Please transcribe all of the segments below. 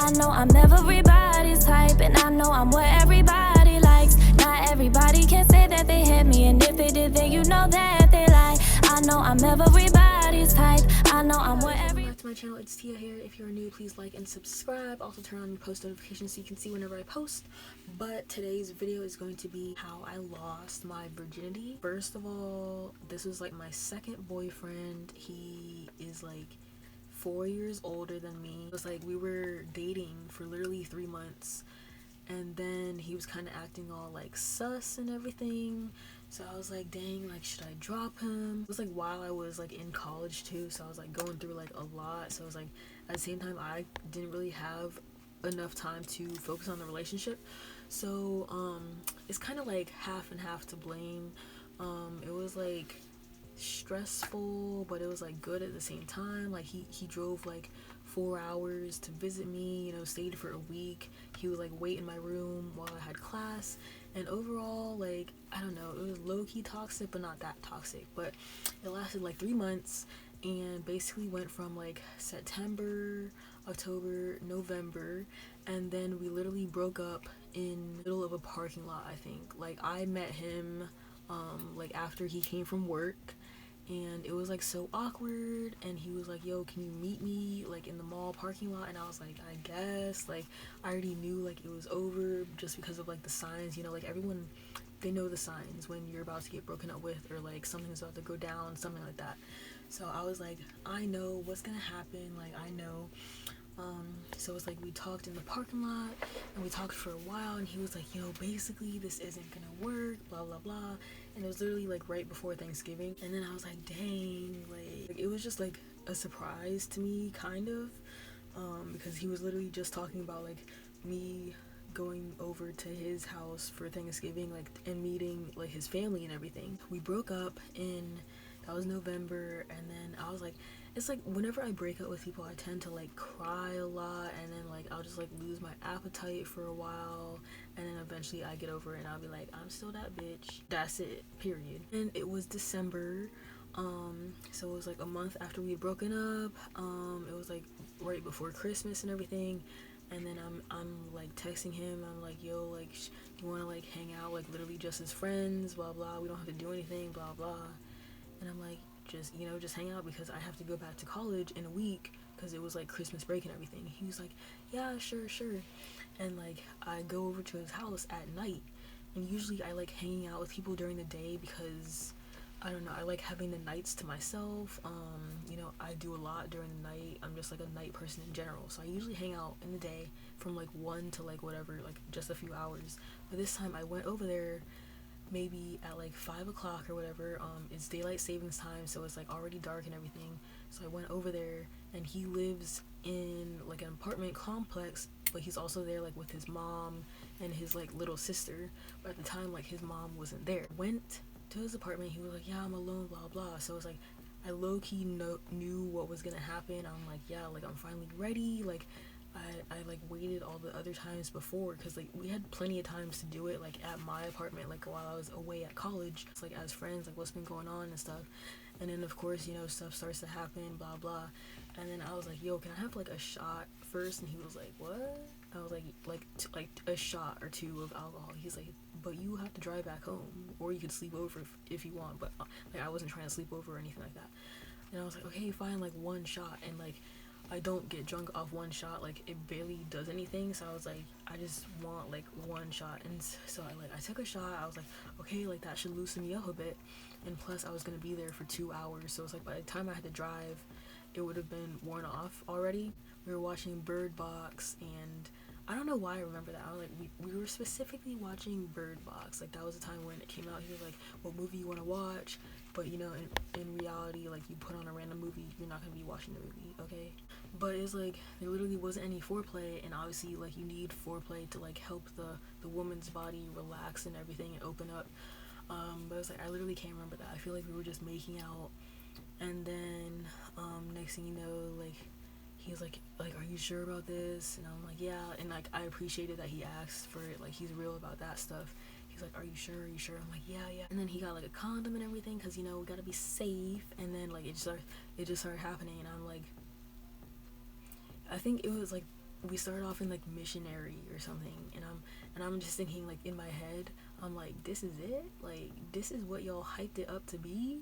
I know I'm everybody's type, and I know I'm what everybody likes. Not everybody can say that they hit me, and if they did, then you know that they lie. I know I'm everybody's type. I know I'm what everybody. Welcome back to my channel. It's Tia here. If you're new, please like and subscribe. Also turn on your post notifications so you can see whenever I post. But today's video is going to be how I lost my virginity. First of all, this was like my second boyfriend. He is like 4 years older than me. It was like we were dating for literally 3 months, and then he was kind of acting all like sus and everything. So I was like, dang, like, should I drop him? It was like while I was like in college too, so I was like going through like a lot. So I was like, at the same time, I didn't really have enough time to focus on the relationship. So it's kind of like half and half to blame. It was like stressful, but it was like good at the same time. Like he drove like 4 hours to visit me, you know, stayed for a week. He would like wait in my room while I had class, and overall, like, I don't know, it was low-key toxic, but not that toxic. But it lasted like 3 months, and basically went from like September, October, November, and then we literally broke up in the middle of a parking lot. I think like I met him like after he came from work, and it was like so awkward, and he was like, yo, can you meet me like in the mall parking lot? And I was like, I guess. Like, I already knew like it was over just because of like the signs, you know, like everyone, they know the signs when you're about to get broken up with, or like something's about to go down, something like that. So I was like, I know what's gonna happen, like I know. So it was like we talked in the parking lot, and we talked for a while, and he was like, yo, basically this isn't gonna work, blah blah blah. And it was literally like right before Thanksgiving, and then I was like, dang, like it was just like a surprise to me, kind of, because he was literally just talking about like me going over to his house for Thanksgiving, like, and meeting like his family and everything. We broke up in, that was November, and then I was like, it's like whenever I break up with people, I tend to like cry a lot, and then like I'll just like lose my appetite for a while, and then eventually I get over it and I'll be like, I'm still that bitch. That's it, period. And it was December, so it was like a month after we had broken up. It was like right before Christmas and everything. And then I'm like texting him. I'm like, yo, like, you want to like hang out, like literally just as friends, blah blah. We don't have to do anything, blah blah. And I'm like, just, you know, just hang out because I have to go back to college in a week because it was like Christmas break and everything. He was like, yeah, sure. And like I go over to his house at night, and usually I like hanging out with people during the day because I don't know, I like having the nights to myself. You know, I do a lot during the night. I'm just like a night person in general, so I usually hang out in the day from like 1 to like whatever, like just a few hours. But this time I went over there maybe at like 5 o'clock or whatever. It's daylight savings time, so it's like already dark and everything. So I went over there, and he lives in like an apartment complex, but he's also there like with his mom and his like little sister. But at the time, like, his mom wasn't there. Went to his apartment. He was like, yeah, I'm alone, blah blah. So it was like I low-key knew what was gonna happen. I'm like, yeah, like I'm finally ready. Like I like waited all the other times before, because like we had plenty of times to do it, like at my apartment, like while I was away at college. It's like as friends, like what's been going on and stuff. And then of course, you know, stuff starts to happen, blah blah. And then I was like, yo, can I have like a shot first? And he was like, what? I was like a shot or two of alcohol. He's like, but you have to drive back home, or you could sleep over if you want. But like I wasn't trying to sleep over or anything like that. And I was like, okay, fine, like one shot. And like I don't get drunk off one shot, like it barely does anything. So I was like, I just want like one shot. And so I took a shot. I was like, okay, like that should loosen me up a bit. And plus I was gonna be there for 2 hours, so it's like by the time I had to drive, it would have been worn off already. We were watching Bird Box, and I don't know why I remember that. I was like, we were specifically watching Bird Box. Like that was the time when it came out. He was like, what movie you want to watch? But you know, in reality, like, you put on a random movie, you're not gonna be watching the movie, okay? But it's like there literally wasn't any foreplay, and obviously like you need foreplay to like help the woman's body relax and everything and open up. But it's like I literally can't remember that. I feel like we were just making out, and then next thing you know, like he was like, are you sure about this? And I'm like, yeah. And like I appreciated that he asked for it, like he's real about that stuff. He's like, are you sure? I'm like, yeah. And then he got like a condom and everything, because you know we gotta be safe. And then like it just started happening, and I'm like, I think it was like we started off in like missionary or something, and I'm just thinking like in my head, I'm like, this is it? Like, this is what y'all hyped it up to be?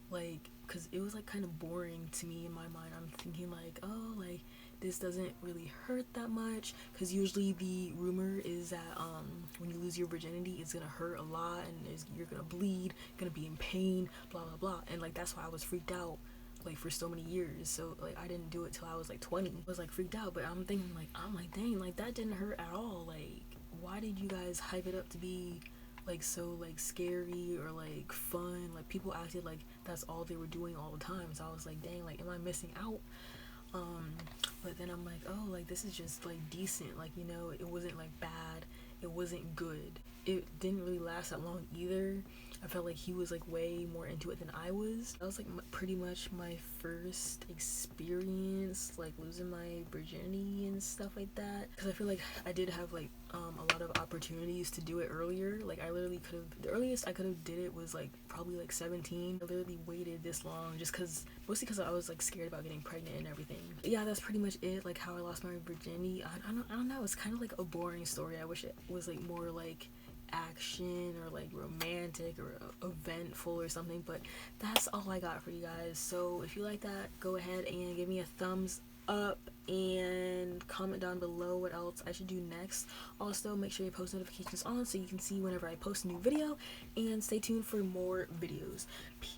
Like, because it was like kind of boring to me in my mind. I'm thinking like, oh, like this doesn't really hurt that much, because usually the rumor is that when you lose your virginity, it's gonna hurt a lot, and you're gonna bleed, gonna be in pain, blah blah blah. And like that's why I was freaked out like for so many years. So like I didn't do it till I was like 20. I was like freaked out, but I'm thinking like, I'm like, dang, like that didn't hurt at all. Like, why did you guys hype it up to be like so like scary or like fun? Like people acted like that's all they were doing all the time. So I was like, dang, like am I missing out? But then I'm like, oh, like this is just like decent. Like, you know, it wasn't like bad, it wasn't good. It didn't really last that long either. I felt like he was like way more into it than I was. That was like pretty much my first experience like losing my virginity and stuff like that, because I feel like I did have like a lot of opportunities to do it earlier. Like I literally could have, the earliest I could have did it was like probably like 17. I literally waited this long just because, mostly because I was like scared about getting pregnant and everything. But yeah, that's pretty much it, like how I lost my virginity. I don't know, it's kind of like a boring story. I wish it was like more like action or like romantic or eventful or something, but that's all I got for you guys. So if you like that, go ahead and give me a thumbs up and comment down below what else I should do next. Also, make sure your post notifications on so you can see whenever I post a new video, and stay tuned for more videos. Peace.